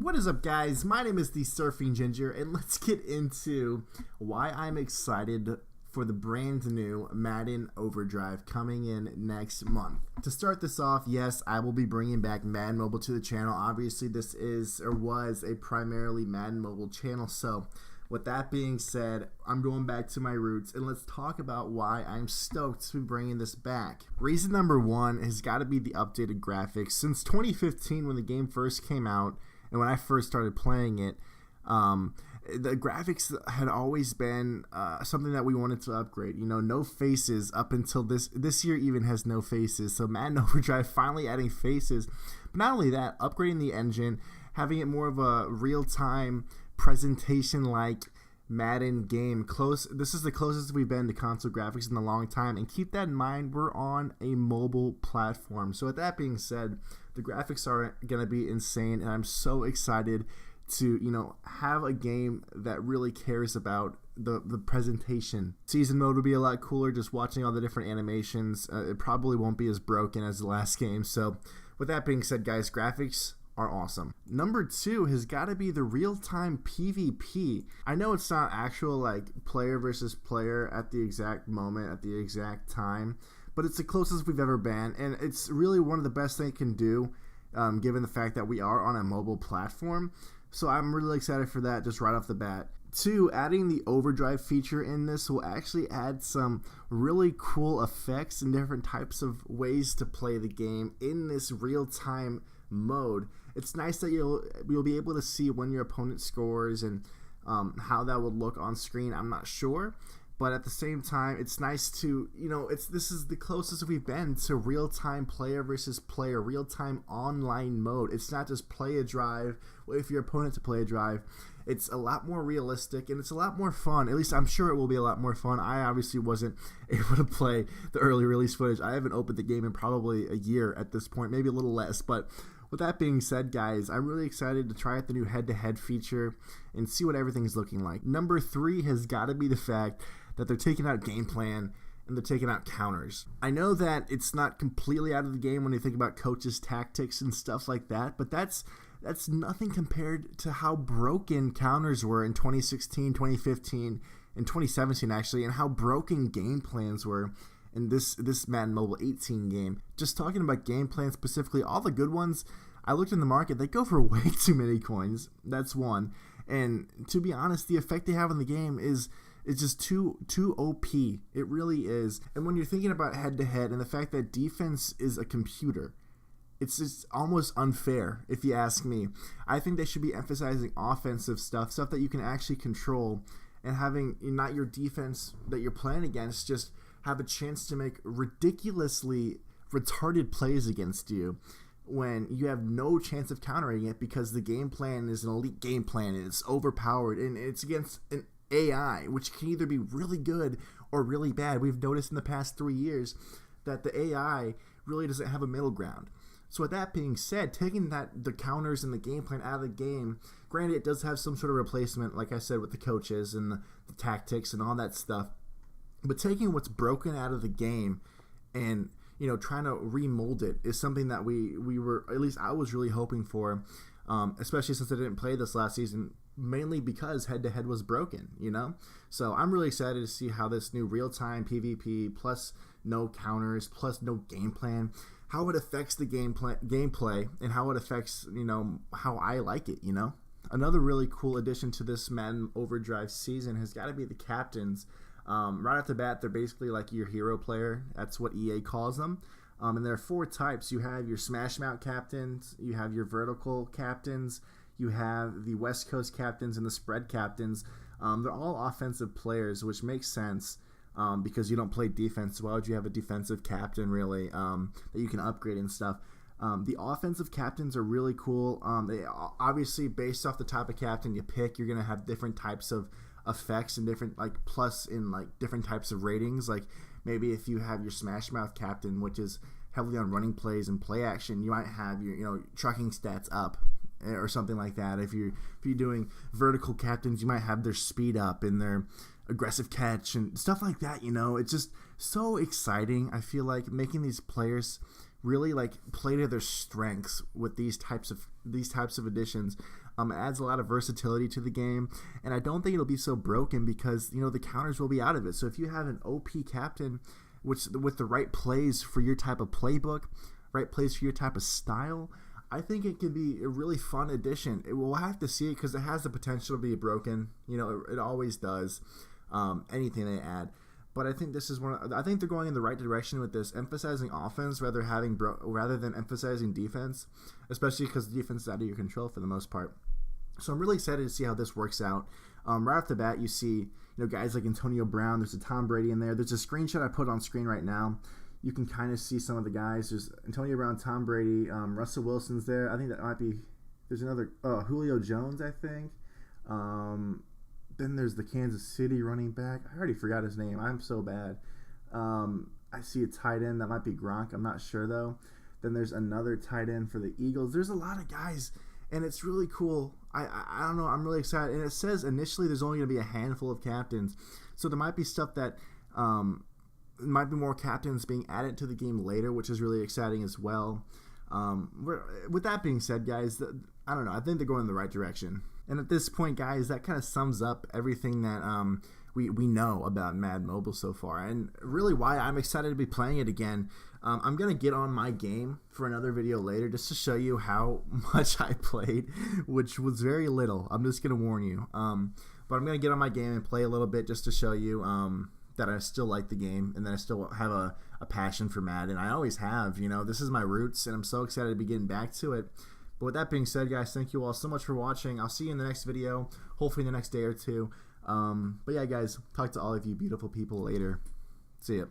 What is up, guys? My name is the Surfing Ginger, and let's get into why I'm excited for the brand new Madden Overdrive coming in next month. To start this off, yes, I will be bringing back Madden Mobile to the channel. Obviously, this is or was a primarily Madden Mobile channel, so with that being said, I'm going back to my roots, and let's talk about why I'm stoked to be bringing this back. Reason number one has got to be the updated graphics. Since 2015, when the game first came out, and when I first started playing it, the graphics had always been something that we wanted to upgrade. You know, no faces up until this year even has no faces. So Madden Overdrive finally adding faces. But not only that, upgrading the engine, having it more of a real-time presentation like Madden game. This is the closest we've been to console graphics in a long time, and keep that in mind, we're on a mobile platform. So with that being said, the graphics are gonna be insane, and I'm so excited to have a game that really cares about the presentation. Season mode will be a lot cooler, just watching all the different animations. It probably won't be as broken as the last game. So with that being said, guys, graphics are awesome. Number two has got to be the real-time PvP. I know it's not actual like player versus player at the exact moment, at the exact time, but it's the closest we've ever been, and it's really one of the best they can do, given the fact that we are on a mobile platform. So I'm really excited for that just right off the bat. Two, adding the Overdrive feature in this will actually add some really cool effects and different types of ways to play the game in this real-time mode. It's nice that you'll be able to see when your opponent scores and how that would look on screen. I'm not sure, but at the same time, it's nice to this is the closest we've been to real-time player versus player, real-time online mode. It's not just play a drive, wait for your opponent to play a drive. It's a lot more realistic, and it's a lot more fun. At least I'm sure it will be a lot more fun. I obviously wasn't able to play the early release footage. I haven't opened the game in probably a year at this point, maybe a little less, but with that being said, guys, I'm really excited to try out the new head-to-head feature and see what everything's looking like. Number three has got to be the fact that they're taking out game plan and they're taking out counters. I know that it's not completely out of the game when you think about coaches' tactics and stuff like that, but that's nothing compared to how broken counters were in 2016, 2015, and 2017 actually, and how broken game plans were in this Madden Mobile 18 game. Just talking about game plans specifically, all the good ones, I looked in the market, they go for way too many coins. That's one. And to be honest, the effect they have on the game is just too OP. It really is. And when you're thinking about head-to-head and the fact that defense is a computer, it's just almost unfair, if you ask me. I think they should be emphasizing offensive stuff that you can actually control, and having not your defense that you're playing against just have a chance to make ridiculously retarded plays against you when you have no chance of countering it because the game plan is an elite game plan and it's overpowered and it's against an AI, which can either be really good or really bad. We've noticed in the past 3 years that the AI really doesn't have a middle ground. So with that being said, taking the counters and the game plan out of the game, granted it does have some sort of replacement, like I said, with the coaches and the tactics and all that stuff, but taking what's broken out of the game and trying to remold it is something that we were, at least I was really hoping for, especially since I didn't play this last season, mainly because head-to-head was broken, So I'm really excited to see how this new real-time PvP plus no counters plus no game plan, how it affects the gameplay and how it affects, how I like it, Another really cool addition to this Madden Overdrive season has got to be the captains. Right off the bat, they're basically like your hero player. That's what EA calls them. And there are 4 types. You have your smash mount captains, you have your vertical captains, you have the West Coast captains, and the spread captains. They're all offensive players, which makes sense because you don't play defense. Why would you have a defensive captain, really, that you can upgrade and stuff? The offensive captains are really cool. They obviously, based off the type of captain you pick, you're going to have different types of effects and different plus in different types of ratings. Like maybe if you have your smash mouth captain, which is heavily on running plays and play action, you might have your trucking stats up or something like that. If you're doing vertical captains, you might have their speed up and their aggressive catch and stuff like that. It's just so exciting. I feel like making these players really like play to their strengths with these types of additions. It adds a lot of versatility to the game, and I don't think it'll be so broken because the counters will be out of it. So if you have an OP captain, which with the right plays for your type of playbook, right plays for your type of style, I think it can be a really fun addition. We'll have to see it because it has the potential to be broken. It always does. Anything they add. But I think this is I think they're going in the right direction with this, emphasizing offense rather than emphasizing defense, especially because the defense is out of your control for the most part. So I'm really excited to see how this works out. Right off the bat, you see guys like Antonio Brown. There's a Tom Brady in there. There's a screenshot I put on screen right now. You can kind of see some of the guys. There's Antonio Brown, Tom Brady, Russell Wilson's there. I think that might be. There's another Julio Jones, I think. Then there's the Kansas City running back. I already forgot his name. I'm so bad. I see a tight end. That might be Gronk. I'm not sure, though. Then there's another tight end for the Eagles. There's a lot of guys, and it's really cool. I don't know. I'm really excited. And it says initially there's only going to be a handful of captains. So there might be stuff that might be more captains being added to the game later, which is really exciting as well. With that being said, guys, I don't know. I think they're going in the right direction. And at this point, guys, that kind of sums up everything that we know about Madden Mobile so far, and really why I'm excited to be playing it again. I'm going to get on my game for another video later just to show you how much I played, which was very little. I'm just going to warn you. But I'm going to get on my game and play a little bit just to show you that I still like the game and that I still have a passion for Madden. I always have. This is my roots, and I'm so excited to be getting back to it. But with that being said, guys, thank you all so much for watching. I'll see you in the next video, hopefully in the next day or two. But yeah, guys, talk to all of you beautiful people later. See ya.